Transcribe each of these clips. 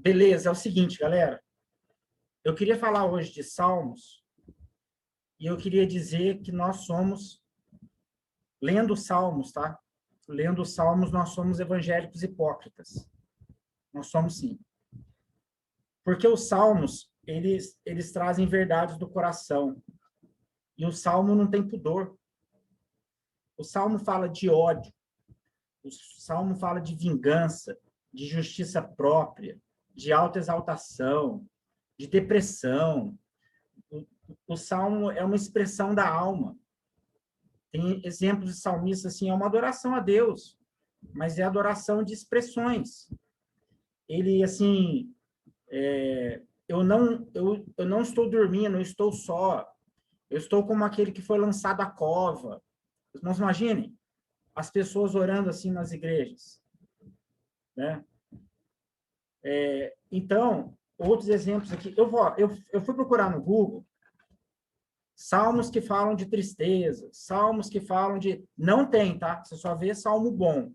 Beleza, é o seguinte, galera. Eu queria falar hoje de Salmos e eu queria dizer que nós somos, lendo Salmos, tá? Lendo Salmos, nós somos evangélicos hipócritas. Nós somos sim. Porque os Salmos, eles trazem verdades do coração. E o Salmo não tem pudor. O Salmo fala de ódio. O Salmo fala de vingança, de justiça própria, de autoexaltação, de depressão. O Salmo é uma expressão da alma. Tem exemplos de salmistas, assim, é uma adoração a Deus, mas é adoração de expressões. Ele, assim, eu não estou dormindo, eu estou só. Eu estou como aquele que foi lançado à cova. Mas imaginem, as pessoas orando assim nas igrejas, né? Então, outros exemplos aqui. Eu fui procurar no Google salmos que falam de tristeza, salmos que falam de... Não tem, tá? Você só vê salmo bom.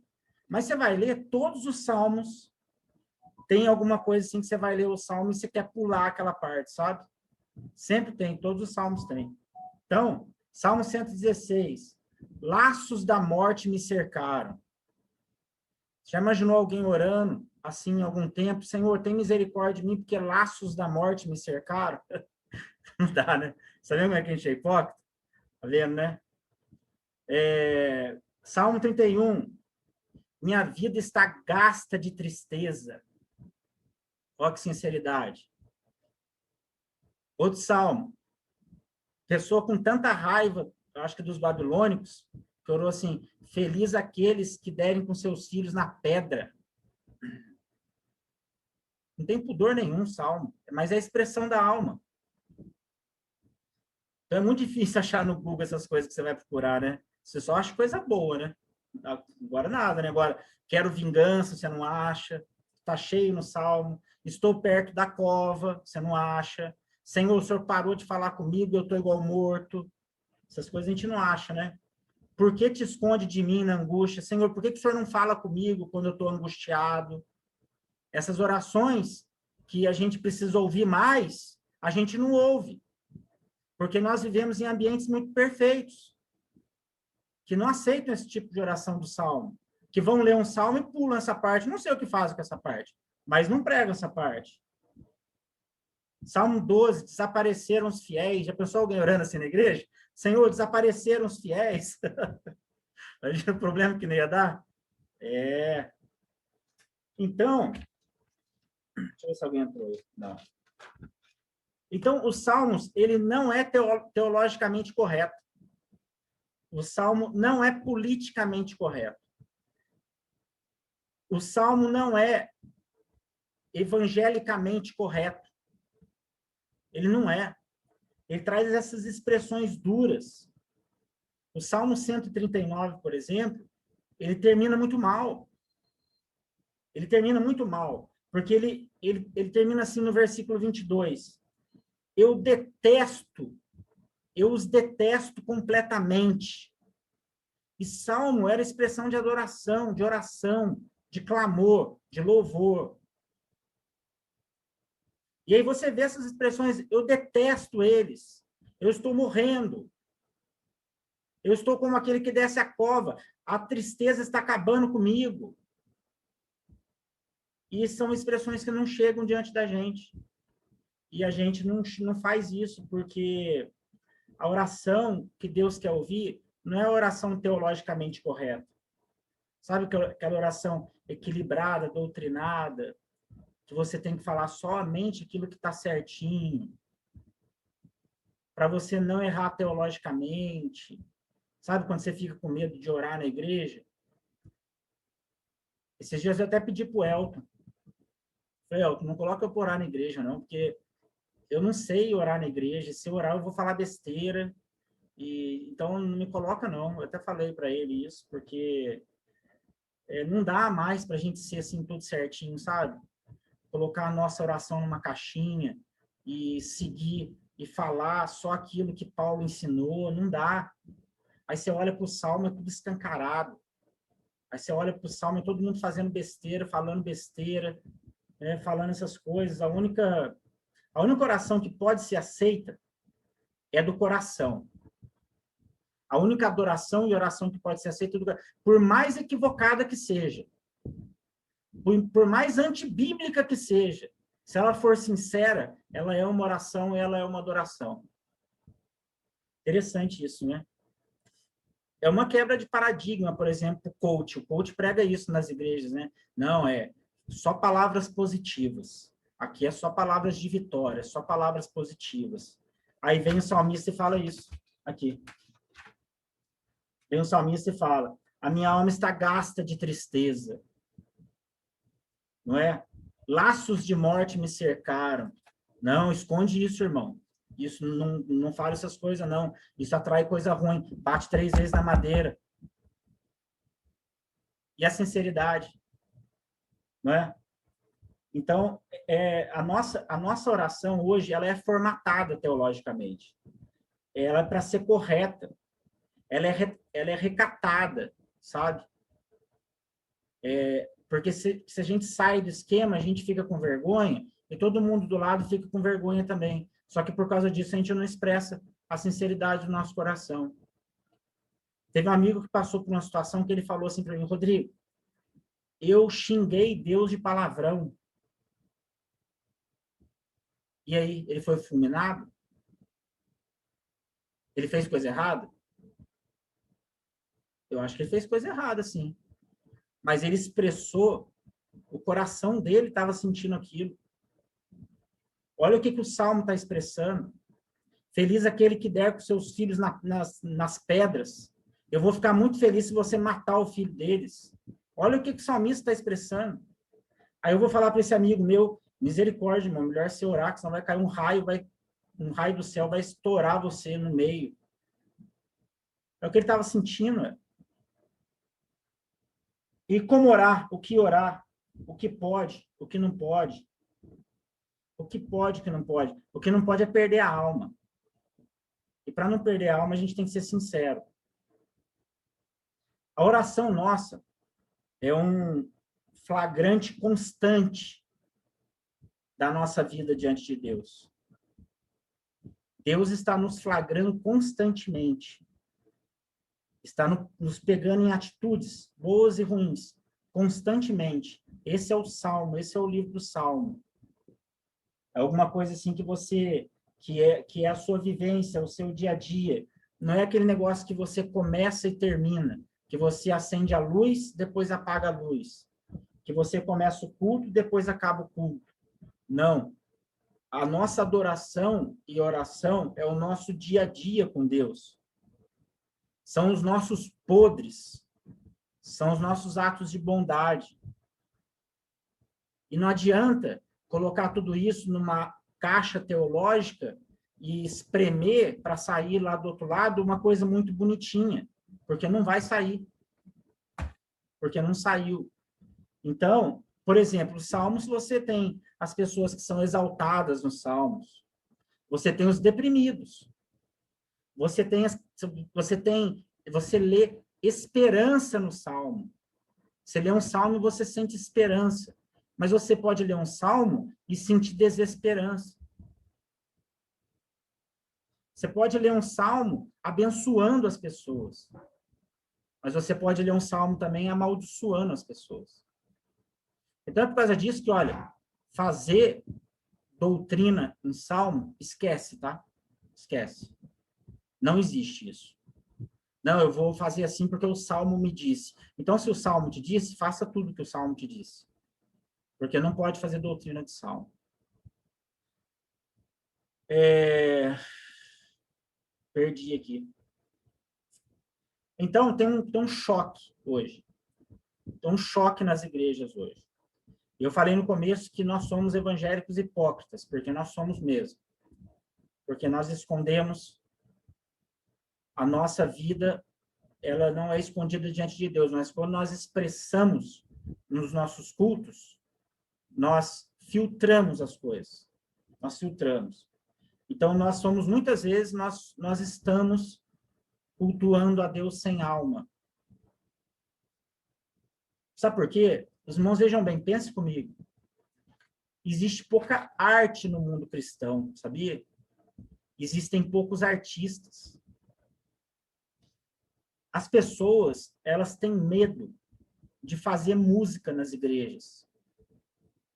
Mas você vai ler todos os salmos, tem alguma coisa assim que você vai ler o salmo e você quer pular aquela parte, sabe? Sempre tem, todos os salmos têm. Então, Salmo 116. Laços da morte me cercaram. Já imaginou alguém orando assim em algum tempo? Senhor, tem misericórdia de mim, porque laços da morte me cercaram? Não dá, né? Sabe como é que a gente é hipócrita? Tá vendo, né? Salmo 31. Minha vida está gasta de tristeza. Olha que sinceridade. Outro salmo. Pessoa com tanta raiva, eu acho que dos babilônicos, que orou assim: feliz aqueles que derem com seus filhos na pedra. Não tem pudor nenhum, salmo, mas é a expressão da alma. Então é muito difícil achar no Google essas coisas que você vai procurar, né? Você só acha coisa boa, né? Agora nada, né? Agora, quero vingança, você não acha. Está cheio no salmo. Estou perto da cova, você não acha. Senhor, o Senhor parou de falar comigo, eu estou igual morto. Essas coisas a gente não acha, né? Por que te esconde de mim na angústia? Senhor, por que o Senhor não fala comigo quando eu estou angustiado? Essas orações que a gente precisa ouvir mais, a gente não ouve. Porque nós vivemos em ambientes muito perfeitos, que não aceitam esse tipo de oração do salmo. Que vão ler um salmo e pulam essa parte. Não sei o que fazem com essa parte, mas não pregam essa parte. Salmo 12, desapareceram os fiéis. Já pensou alguém orando assim na igreja? Senhor, desapareceram os fiéis. Imagina o problema que não ia dar? Então, deixa eu ver se alguém entrou aí. Não. Então, os Salmos, ele não é teologicamente correto. O Salmo não é politicamente correto. O Salmo não é evangelicamente correto. Ele não é. Ele traz essas expressões duras. O Salmo 139, por exemplo, ele termina muito mal. Ele termina muito mal, porque ele termina assim no versículo 22. Eu os detesto completamente. E salmo era expressão de adoração, de oração, de clamor, de louvor. E aí você vê essas expressões, eu detesto eles, eu estou morrendo, eu estou como aquele que desce a cova, a tristeza está acabando comigo. E são expressões que não chegam diante da gente. E a gente não faz isso, porque a oração que Deus quer ouvir não é a oração teologicamente correta. Sabe aquela oração equilibrada, doutrinada, que você tem que falar somente aquilo que está certinho, para você não errar teologicamente. Sabe quando você fica com medo de orar na igreja? Esses dias eu até pedi para o Elton. Falei, Elton, não coloca eu para orar na igreja, não, porque eu não sei orar na igreja. Se eu orar, eu vou falar besteira. Então, não me coloca, não. Eu até falei para ele isso, porque não dá mais para a gente ser assim, tudo certinho, sabe? Colocar a nossa oração numa caixinha e seguir e falar só aquilo que Paulo ensinou, não dá. Aí você olha para o Salmo, é tudo escancarado. Aí você olha para o Salmo, é todo mundo fazendo besteira, falando besteira. falando essas coisas. A única oração que pode ser aceita é do coração. A única adoração e oração que pode ser aceita, por mais equivocada que seja, por mais antibíblica que seja, se ela for sincera, ela é uma oração, ela é uma adoração. Interessante isso, né? É uma quebra de paradigma, por exemplo, o coach prega isso nas igrejas, né? Não, é só palavras positivas. Aqui é só palavras de vitória, só palavras positivas. Aí vem o salmista e fala isso, aqui. Vem o salmista e fala, a minha alma está gasta de tristeza, não é? Laços de morte me cercaram. Não, esconde isso, irmão. Isso, não fala essas coisas, não. Isso atrai coisa ruim. Bate 3 vezes na madeira. E a sinceridade, não é? Então, a nossa oração hoje, ela é formatada teologicamente. Ela é para ser correta. Ela é recatada, sabe? Porque se a gente sai do esquema, a gente fica com vergonha, e todo mundo do lado fica com vergonha também. Só que por causa disso a gente não expressa a sinceridade do nosso coração. Teve um amigo que passou por uma situação que ele falou assim para mim, Rodrigo, eu xinguei Deus de palavrão. E aí, ele foi fulminado? Ele fez coisa errada? Eu acho que ele fez coisa errada, sim. Mas ele expressou, o coração dele estava sentindo aquilo. Olha o que o Salmo está expressando. Feliz aquele que der com seus filhos nas pedras. Eu vou ficar muito feliz se você matar o filho deles. Olha o que o salmista está expressando. Aí eu vou falar para esse amigo meu, misericórdia, irmão, melhor você orar, que senão vai cair um raio do céu vai estourar você no meio. É o que ele estava sentindo. E como orar? O que orar? O que pode? O que não pode? O que pode, o que não pode? O que não pode é perder a alma. E para não perder a alma, a gente tem que ser sincero. A oração nossa é um flagrante constante da nossa vida diante de Deus. Deus está nos flagrando constantemente. Está nos pegando em atitudes boas e ruins, constantemente. Esse é o Salmo, esse é o livro do Salmo. É alguma coisa assim que é a sua vivência, o seu dia a dia. Não é aquele negócio que você começa e termina, que você acende a luz, depois apaga a luz, que você começa o culto, depois acaba o culto. Não. A nossa adoração e oração é o nosso dia a dia com Deus. São os nossos podres, são os nossos atos de bondade. E não adianta colocar tudo isso numa caixa teológica e espremer para sair lá do outro lado uma coisa muito bonitinha, porque não vai sair. Porque não saiu. Então, por exemplo, os salmos, você tem as pessoas que são exaltadas nos salmos. Você tem os deprimidos. Você lê esperança no salmo. Você lê um salmo e você sente esperança. Mas você pode ler um salmo e sentir desesperança. Você pode ler um salmo abençoando as pessoas. Mas você pode ler um salmo também amaldiçoando as pessoas. Então é por causa disso que, olha, fazer doutrina em salmo, esquece, tá? Esquece. Não existe isso. Não, eu vou fazer assim porque o salmo me disse. Então, se o salmo te disse, faça tudo que o salmo te disse. Porque não pode fazer doutrina de salmo. Perdi aqui. Então, tem um choque hoje. Tem um choque nas igrejas hoje. Eu falei no começo que nós somos evangélicos hipócritas, porque nós somos mesmo. Porque nós escondemos a nossa vida, ela não é escondida diante de Deus, mas quando nós expressamos nos nossos cultos, nós filtramos as coisas. Nós filtramos. Então, nós somos, muitas vezes, nós estamos cultuando a Deus sem alma. Sabe por quê? Os irmãos, vejam bem, pensem comigo. existe pouca arte no mundo cristão, sabia? Existem poucos artistas. As pessoas, elas têm medo de fazer música nas igrejas,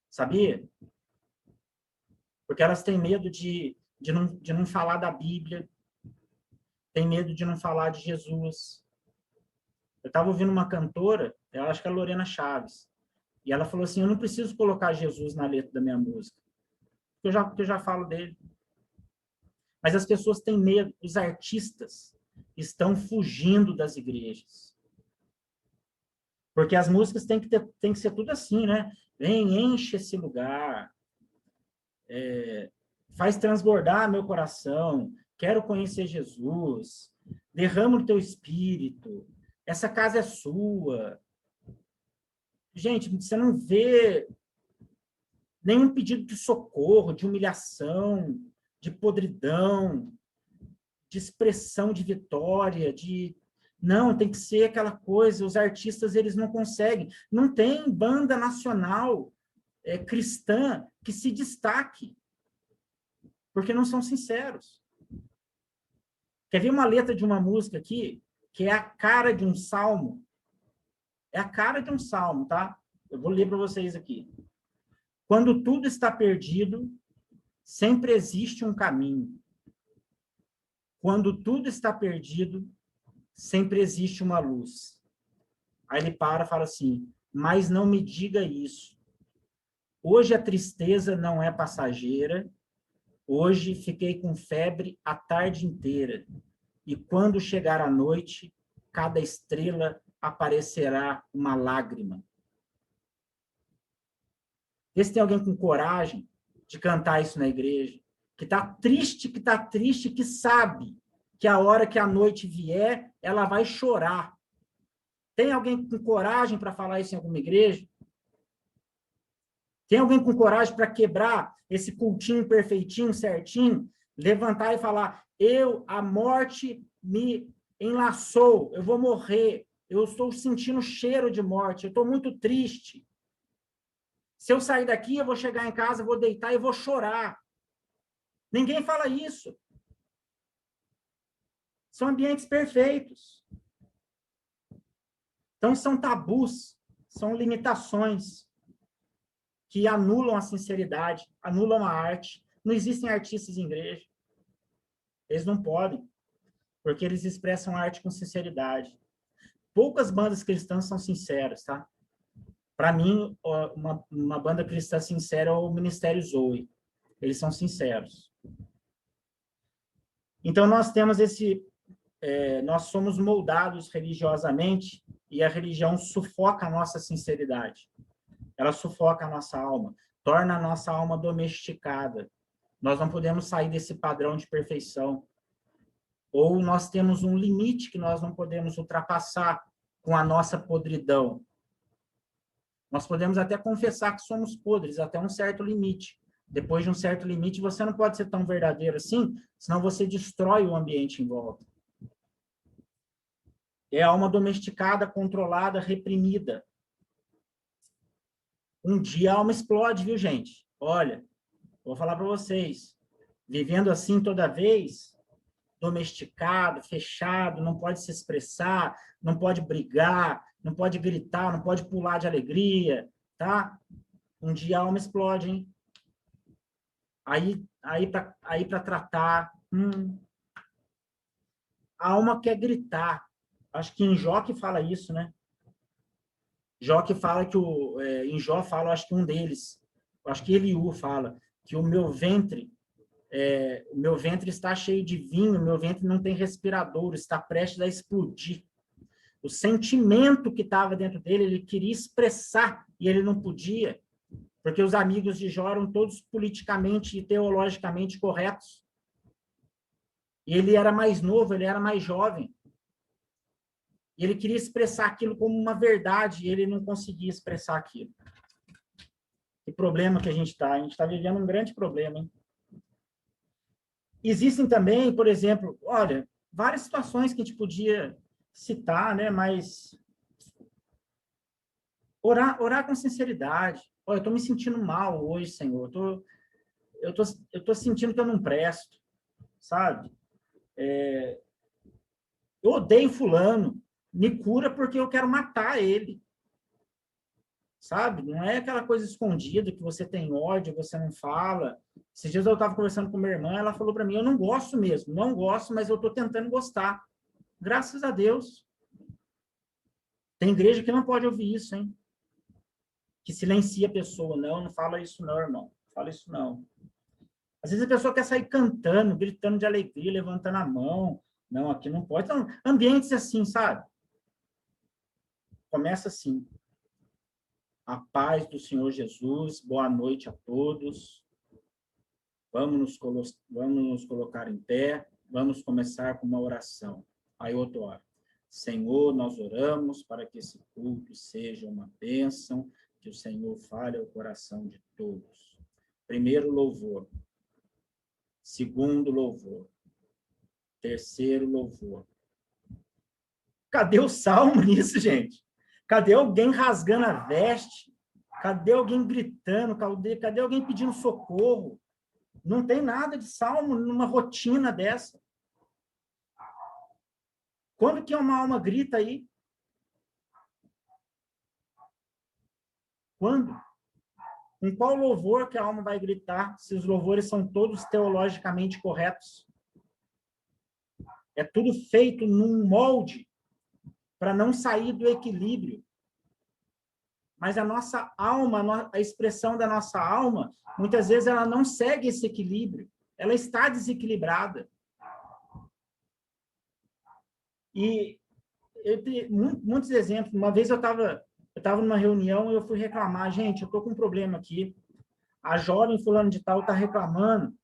sabia? Porque elas têm medo de não falar da Bíblia, têm medo de não falar de Jesus. Eu estava ouvindo uma cantora, eu acho que é a Lorena Chaves, e ela falou assim, eu não preciso colocar Jesus na letra da minha música, porque eu já falo dele. Mas as pessoas têm medo, os artistas estão fugindo das igrejas. Porque as músicas têm que ser tudo assim, né? Vem, enche esse lugar, faz transbordar meu coração, quero conhecer Jesus, derrama o teu espírito, essa casa é sua. Gente, você não vê nenhum pedido de socorro, de humilhação, de podridão, de expressão de vitória, de... Não, tem que ser aquela coisa, os artistas, eles não conseguem. Não tem banda nacional cristã que se destaque, porque não são sinceros. Quer ver uma letra de uma música aqui, que é a cara de um salmo? É a cara de um salmo, tá? Eu vou ler para vocês aqui. Quando tudo está perdido, sempre existe um caminho. Quando tudo está perdido, sempre existe uma luz. Aí ele para e fala assim, mas não me diga isso. Hoje a tristeza não é passageira, hoje fiquei com febre a tarde inteira, e quando chegar a noite, cada estrela aparecerá uma lágrima. Vê se tem alguém com coragem de cantar isso na igreja, que está triste, que sabe que a hora que a noite vier, ela vai chorar. Tem alguém com coragem para falar isso em alguma igreja? Tem alguém com coragem para quebrar esse cultinho perfeitinho, certinho, levantar e falar, a morte me enlaçou, eu vou morrer, eu estou sentindo cheiro de morte, eu estou muito triste. Se eu sair daqui, eu vou chegar em casa, vou deitar e vou chorar. Ninguém fala isso. São ambientes perfeitos. Então, são tabus, são limitações que anulam a sinceridade, anulam a arte. Não existem artistas em igreja. Eles não podem, porque eles expressam arte com sinceridade. Poucas bandas cristãs são sinceras, tá? Para mim, uma banda cristã sincera é o Ministério Zoe. Eles são sinceros. Então, nós temos nós somos moldados religiosamente e a religião sufoca a nossa sinceridade. Ela sufoca a nossa alma, torna a nossa alma domesticada. Nós não podemos sair desse padrão de perfeição. Ou nós temos um limite que nós não podemos ultrapassar com a nossa podridão. Nós podemos até confessar que somos podres até um certo limite. Depois de um certo limite, você não pode ser tão verdadeiro assim, senão você destrói o ambiente em volta. É a alma domesticada, controlada, reprimida. Um dia a alma explode, viu, gente? Olha, vou falar para vocês. Vivendo assim toda vez, domesticado, fechado, não pode se expressar, não pode brigar, não pode gritar, não pode pular de alegria, tá? Um dia a alma explode, hein? Aí para tratar, a alma quer gritar. Acho que em Jó que fala isso, né? Jó que fala que em Jó fala, acho que um deles, acho que Eliú fala que o meu ventre está cheio de vinho, meu ventre não tem respirador, está prestes a explodir. O sentimento que estava dentro dele, ele queria expressar e ele não podia, porque os amigos de Jó eram todos politicamente e teologicamente corretos. E ele era mais novo, ele era mais jovem. E ele queria expressar aquilo como uma verdade, e ele não conseguia expressar aquilo. Que problema que a gente está? A gente está vivendo um grande problema, hein? Existem também, por exemplo, olha, várias situações que a gente podia citar, né? Mas orar com sinceridade. Olha, eu estou me sentindo mal hoje, Senhor. Eu tô sentindo que eu não presto, sabe? Eu odeio fulano. Me cura porque eu quero matar ele, sabe? Não é aquela coisa escondida que você tem ódio, você não fala. Esses dias eu estava conversando com minha irmã, ela falou para mim, eu não gosto mesmo, não gosto, mas eu estou tentando gostar. Graças a Deus. Tem igreja que não pode ouvir isso, hein? Que silencia a pessoa. Não, não fala isso não, irmão. Não fala isso não. Às vezes a pessoa quer sair cantando, gritando de alegria, levantando a mão. Não, aqui não pode. Então, ambientes assim, sabe? Começa assim. A paz do Senhor Jesus, boa noite a todos. Vamos nos colocar em pé, vamos começar com uma oração. Aí outro hora. Senhor, nós oramos para que esse culto seja uma bênção, que o Senhor fale ao coração de todos. Primeiro louvor. Segundo louvor. Terceiro louvor. Cadê o salmo nisso, gente? Cadê alguém rasgando a veste? Cadê alguém gritando? Cadê alguém pedindo socorro? Não tem nada de salmo numa rotina dessa. Quando que uma alma grita aí? Quando? Em qual louvor que a alma vai gritar, se os louvores são todos teologicamente corretos? É tudo feito num molde para não sair do equilíbrio. Mas a nossa alma, a expressão da nossa alma, muitas vezes ela não segue esse equilíbrio. Ela está desequilibrada. E eu tenho muitos exemplos. Uma vez eu estava numa reunião e eu fui reclamar, gente, eu estou com um problema aqui. A jovem fulano de tal está reclamando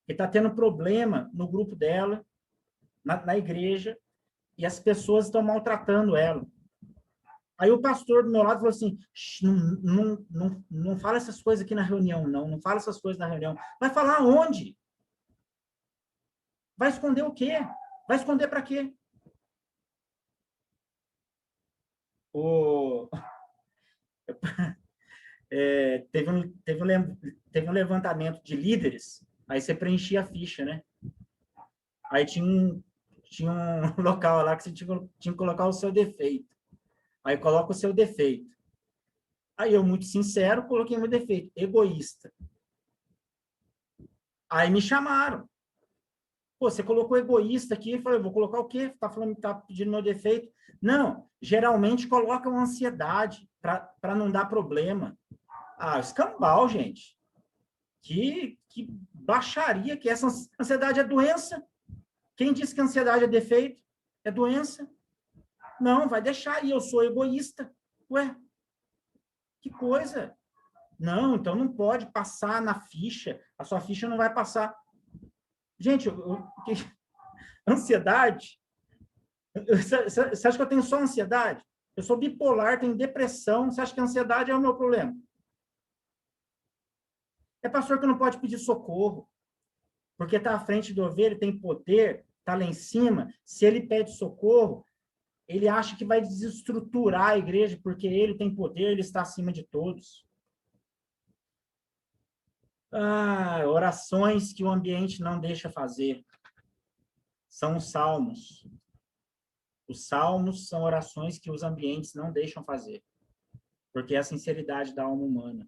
que está tendo problema no grupo dela, na igreja, e as pessoas estão maltratando ela. Aí o pastor do meu lado falou assim, não fala essas coisas aqui na reunião, não fala essas coisas na reunião. Vai falar onde? Vai esconder o quê? Vai esconder para quê? O... teve um levantamento de líderes, aí você preenchia a ficha, né? Aí tinha um local lá que você tinha que colocar o seu defeito. Aí coloca o seu defeito. Aí eu, muito sincero, coloquei meu defeito, egoísta. Aí me chamaram. Pô, você colocou egoísta aqui, eu falei, vou colocar o quê? Tá falando que tá pedindo meu defeito? Não, geralmente coloca uma ansiedade para não dar problema. Ah, escambau, gente. Que baixaria que essa ansiedade é doença. Quem disse que a ansiedade é defeito? É doença. Não, vai deixar aí, eu sou egoísta. Ué, que coisa. Não, então não pode passar na ficha. A sua ficha não vai passar. Gente, ansiedade? Você acha que eu tenho só ansiedade? Eu sou bipolar, tenho depressão. Você acha que a ansiedade é o meu problema? É pastor que não pode pedir socorro, porque está à frente do ovelha, tem poder, está lá em cima. Se ele pede socorro, ele acha que vai desestruturar a igreja, porque ele tem poder, ele está acima de todos. Orações que o ambiente não deixa fazer. São os salmos. Os salmos são orações que os ambientes não deixam fazer, porque é a sinceridade da alma humana.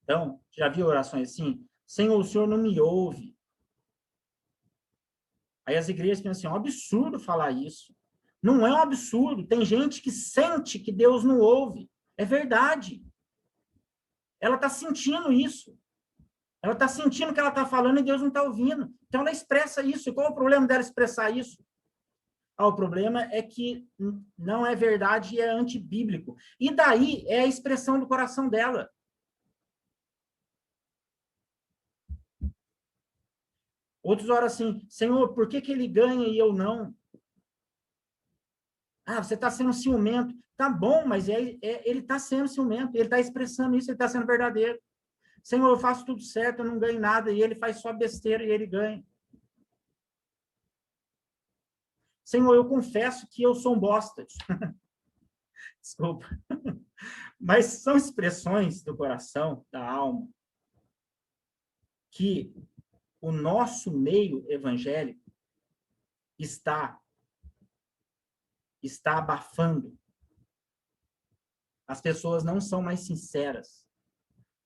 Então, já viu orações assim? Senhor, o Senhor não me ouve. Aí as igrejas pensam assim, é um absurdo falar isso. Não é um absurdo. Tem gente que sente que Deus não ouve. É verdade. Ela está sentindo isso. Ela está sentindo que ela está falando e Deus não está ouvindo. Então ela expressa isso. E qual é o problema dela expressar isso? O problema é que não é verdade e é antibíblico. E daí é a expressão do coração dela. Outros oram assim, Senhor, por que ele ganha e eu não? Você está sendo ciumento. Tá bom, mas ele está sendo ciumento, ele está expressando isso, ele está sendo verdadeiro. Senhor, eu faço tudo certo, eu não ganho nada, e ele faz só besteira e ele ganha. Senhor, eu confesso que eu sou um bosta. Desculpa. Mas são expressões do coração, da alma, que o nosso meio evangélico está abafando. As pessoas não são mais sinceras.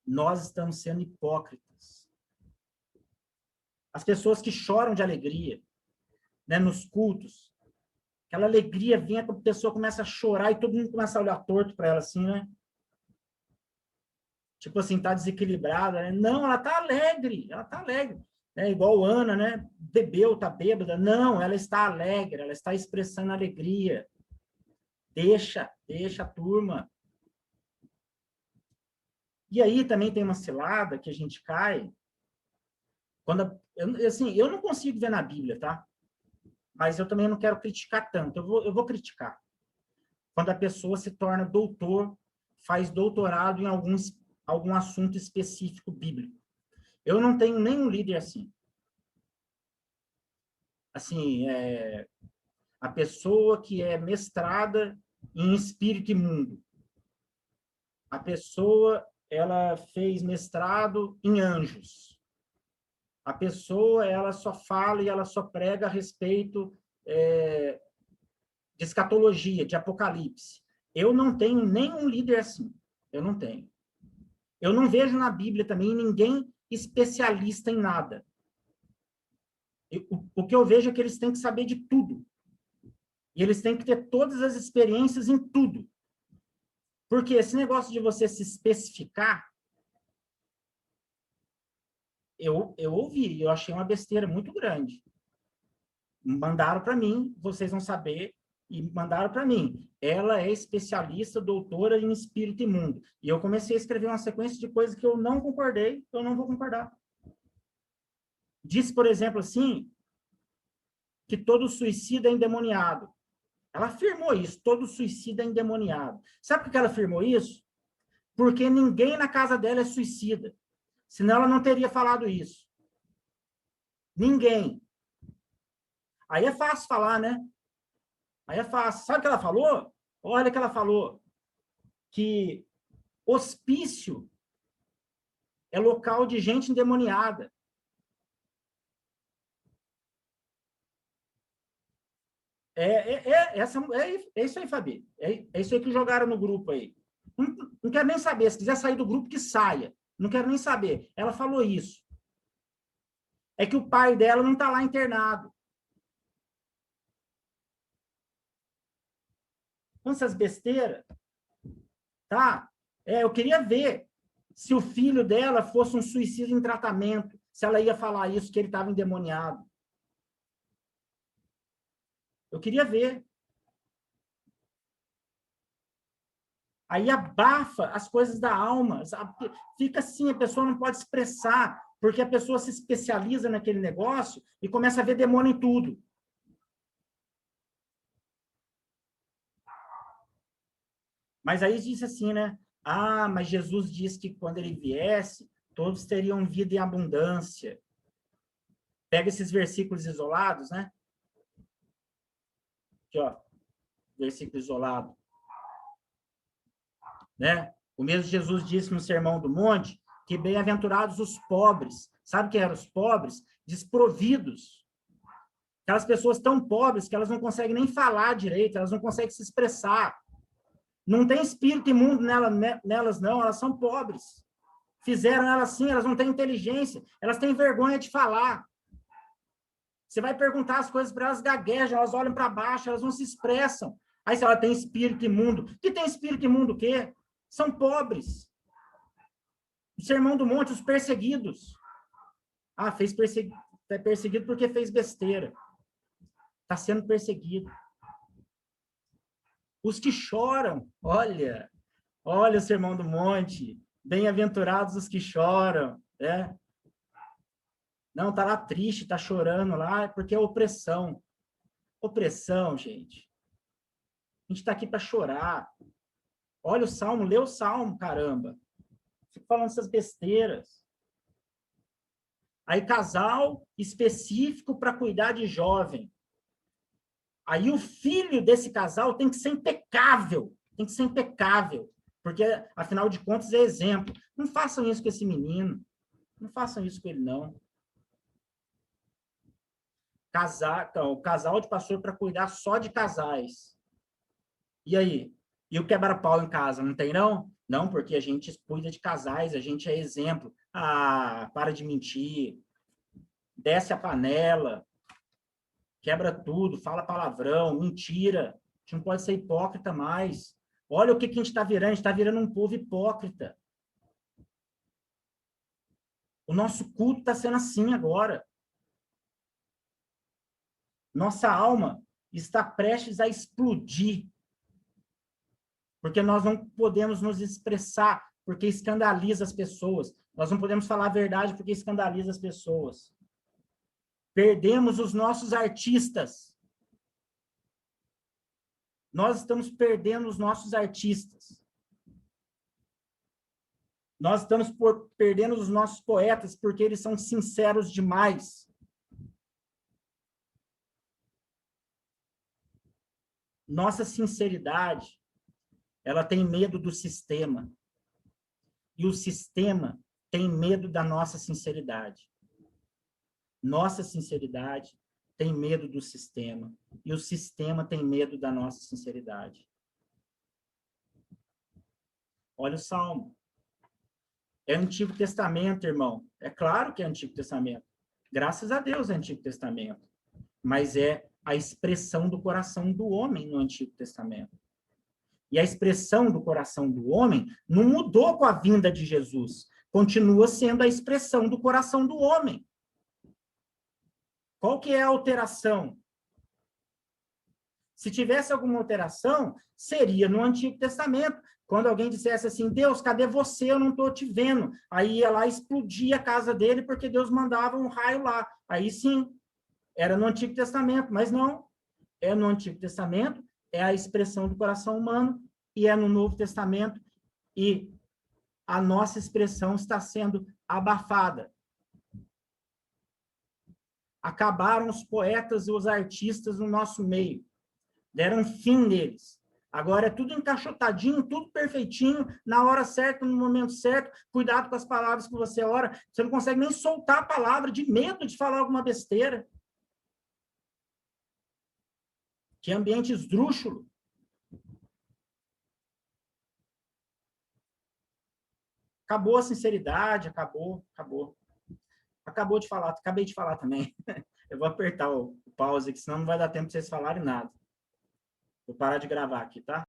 Nós estamos sendo hipócritas. As pessoas que choram de alegria, né, nos cultos, aquela alegria vem, a pessoa começa a chorar e todo mundo começa a olhar torto para ela assim, né? Tipo assim, tá desequilibrada, né? Não, ela tá alegre, É igual Ana, né? Bebeu, tá bêbada. Não, ela está alegre, ela está expressando alegria. Deixa a turma. E aí também tem uma cilada que a gente cai, quando, eu não consigo ver na Bíblia, tá? Mas eu também não quero criticar tanto, eu vou criticar. Quando a pessoa se torna doutor, faz doutorado em algum assunto específico bíblico. Eu não tenho nenhum líder assim. Assim, a pessoa que é mestrada em espírito imundo. A pessoa, ela fez mestrado em anjos. A pessoa, ela só fala e ela só prega a respeito de escatologia, de apocalipse. Eu não tenho nenhum líder assim. Eu não tenho. Eu não vejo na Bíblia também ninguém especialista em nada. O que eu vejo é que eles têm que saber de tudo. E eles têm que ter todas as experiências em tudo. Porque esse negócio de você se especificar, eu ouvi, eu achei uma besteira muito grande. Mandaram para mim, vocês vão saber, e mandaram para mim. Ela é especialista, doutora em espírito imundo. E eu comecei a escrever uma sequência de coisas que eu não concordei, eu não vou concordar. Disse, por exemplo, assim, que todo suicida é endemoniado. Ela afirmou isso, todo suicida é endemoniado. Sabe por que ela afirmou isso? Porque ninguém na casa dela é suicida. Senão ela não teria falado isso. Ninguém. Aí é fácil falar, né? Aí é fácil. Sabe o que ela falou? Olha o que ela falou. Que hospício é local de gente endemoniada. É isso aí, Fabi. É isso aí que jogaram no grupo aí. Não quero nem saber. Se quiser sair do grupo, que saia. Não quero nem saber. Ela falou isso. É que o pai dela não está lá internado. Com essas besteiras, tá? Eu queria ver se o filho dela fosse um suicídio em tratamento, se ela ia falar isso, que ele estava endemoniado. Eu queria ver. Aí abafa as coisas da alma. Fica assim, a pessoa não pode expressar, porque a pessoa se especializa naquele negócio e começa a ver demônio em tudo. Mas aí diz assim, né? Ah, mas Jesus disse que quando ele viesse, todos teriam vida em abundância. Pega esses versículos isolados, né? Aqui, ó, versículo isolado. Né? O mesmo Jesus disse no Sermão do Monte que bem-aventurados os pobres. Sabe quem eram os pobres? Desprovidos. Aquelas pessoas tão pobres que elas não conseguem nem falar direito, elas não conseguem se expressar. Não tem espírito imundo nelas, não, elas são pobres. Fizeram elas assim, elas não têm inteligência, elas têm vergonha de falar. Você vai perguntar as coisas para elas, gaguejam, elas olham para baixo, elas não se expressam. Aí se ela tem espírito imundo. Que tem espírito imundo o quê? São pobres. O Sermão do Monte, os perseguidos. Ah, é perseguido porque fez besteira. Está sendo perseguido. Os que choram, olha o Sermão do Monte. Bem-aventurados os que choram, né? Não, tá lá triste, tá chorando lá, porque é opressão. Opressão, gente. A gente está aqui para chorar. Olha o Salmo, lê o Salmo, caramba. Fico falando essas besteiras. Aí, casal específico para cuidar de jovem. Aí, o filho desse casal tem que ser impecável. tem que ser impecável, porque, afinal de contas, é exemplo. Não façam isso com esse menino. Não façam isso com ele, não. O casal de pastor para cuidar só de casais. E aí? E o quebra-pau em casa, não tem, não? Não, porque a gente cuida de casais, a gente é exemplo. Ah, para de mentir. Desce a panela. Quebra tudo, fala palavrão, mentira. A gente não pode ser hipócrita mais. Olha o que a gente está virando. A gente está virando um povo hipócrita. O nosso culto está sendo assim agora. Nossa alma está prestes a explodir. Porque nós não podemos nos expressar, porque escandaliza as pessoas. Nós não podemos falar a verdade, porque escandaliza as pessoas. Perdemos os nossos artistas. Nós estamos perdendo os nossos artistas. Nós estamos perdendo os nossos poetas, porque eles são sinceros demais. Nossa sinceridade, ela tem medo do sistema. E o sistema tem medo da nossa sinceridade. Nossa sinceridade tem medo do sistema. E o sistema tem medo da nossa sinceridade. Olha o Salmo. É Antigo Testamento, irmão. É claro que é Antigo Testamento. Graças a Deus é Antigo Testamento. Mas é a expressão do coração do homem no Antigo Testamento. E a expressão do coração do homem não mudou com a vinda de Jesus. Continua sendo a expressão do coração do homem. Qual que é a alteração? Se tivesse alguma alteração, seria no Antigo Testamento. Quando alguém dissesse assim, Deus, cadê você? Eu não estou te vendo. Aí ia lá e explodia a casa dele, porque Deus mandava um raio lá. Aí sim, era no Antigo Testamento, mas não. É no Antigo Testamento, é a expressão do coração humano, e é no Novo Testamento, e a nossa expressão está sendo abafada. Acabaram os poetas e os artistas no nosso meio. Deram fim neles. Agora é tudo encaixotadinho, tudo perfeitinho, na hora certa, no momento certo. Cuidado com as palavras que você ora. Você não consegue nem soltar a palavra de medo de falar alguma besteira. Que ambiente esdrúxulo. Acabou a sinceridade, acabou. Acabei de falar também. Eu vou apertar o pause aqui, senão não vai dar tempo de vocês falarem nada. Vou parar de gravar aqui, tá?